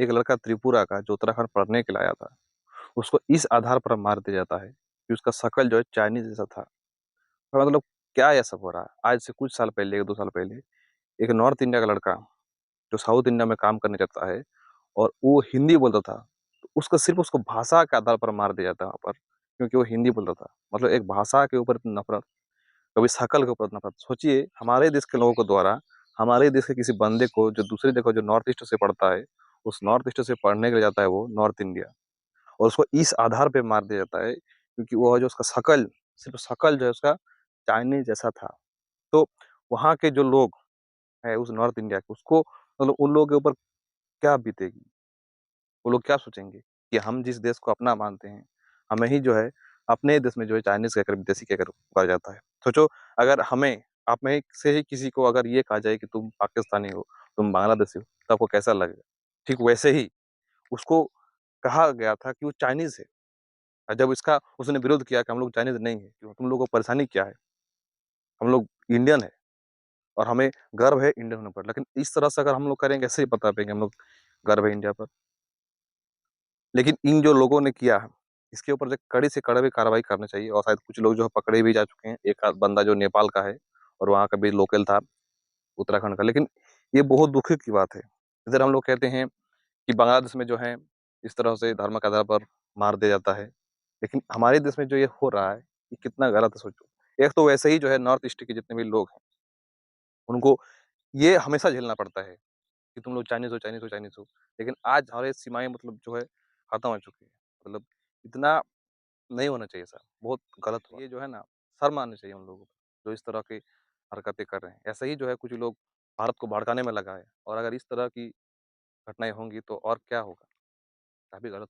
एक लड़का त्रिपुरा का जो उत्तराखंड पढ़ने के लिए आया था, उसको इस आधार पर मार दिया जाता है कि उसका शकल जो है चाइनीज़ जैसा था। तो मतलब क्या ये सब हो रहा है? आज से कुछ साल पहले, 1-2 साल पहले, एक नॉर्थ इंडिया का लड़का जो साउथ इंडिया में काम करने जाता है और वो हिंदी बोलता था, तो उसको सिर्फ़ उसको भाषा के आधार पर मार दिया जाता है वहाँ पर, क्योंकि वो हिंदी बोलता था। मतलब एक भाषा के ऊपर इतनी नफ़रत, कभी शकल के ऊपर नफ़रत। सोचिए हमारे देश के लोगों के द्वारा, हमारे देश के किसी बंदे को जो दूसरी जगह जो नॉर्थ ईस्ट से पढ़ता है, उस नॉर्थ ईस्ट से पढ़ने के लिए जाता है वो नॉर्थ इंडिया, और उसको इस आधार पे मार दिया जाता है क्योंकि वो जो उसका शकल, सिर्फ़ शकल जो है उसका चाइनीज़ जैसा था। तो वहाँ के जो लोग हैं उस नॉर्थ इंडिया के, उसको मतलब उन लोगों के ऊपर क्या बीतेगी? वो लोग क्या सोचेंगे कि हम जिस देश को अपना मानते हैं, हमें ही जो है अपने देश में जो है चाइनीज़ कहकर, विदेशी कहकर पुकारा जाता है। सोचो अगर हमें, आप में से ही किसी को अगर ये कहा जाए कि तुम पाकिस्तानी हो, तुम बांग्लादेशी हो, तो आपको कैसा लगेगा? ठीक वैसे ही उसको कहा गया था कि वो चाइनीज़ है। और जब इसका उसने विरोध किया कि हम लोग चाइनीज़ नहीं है, क्यों? तुम लोगों को परेशानी क्या है? हम लोग इंडियन है और हमें गर्व है इंडियन होने पर। लेकिन इस तरह से अगर हम लोग करेंगे, ऐसे ही बता पाएँगे हम लोग गर्व है इंडिया पर। लेकिन इन जो लोगों ने किया है, इसके ऊपर जो कड़ी से कड़ी कार्रवाई करनी चाहिए, और शायद कुछ लोग जो है पकड़े भी जा चुके हैं। एक आध बंदा जो नेपाल का है और वहाँ का भी लोकल था, उत्तराखंड का। लेकिन ये बहुत दुःख की बात है। इधर हम लोग कहते हैं कि बांग्लादेश में जो है इस तरह से धर्म के आधार पर मार दिया जाता है। लेकिन हमारे देश में जो ये हो रहा है, ये कितना गलत है सोचो। एक तो वैसे ही जो है नॉर्थ ईस्ट के जितने भी लोग हैं, उनको ये हमेशा झेलना पड़ता है कि तुम लोग चाइनीज़ हो, चाइनीज़ हो, चाइनीज़ हो। लेकिन आज हमारी सीमाएँ मतलब जो है खत्म हो चुकी है। मतलब इतना नहीं होना चाहिए सर, बहुत गलत हुआ। ये जो है ना, शर्म आनी चाहिए उन लोगों को, जो इस तरह की हरकतें कर रहे हैं। ऐसे ही जो है कुछ लोग भारत को भड़काने में लगा है, और अगर इस तरह की घटनाएँ होंगी तो और क्या होगा? काफ़ी गलत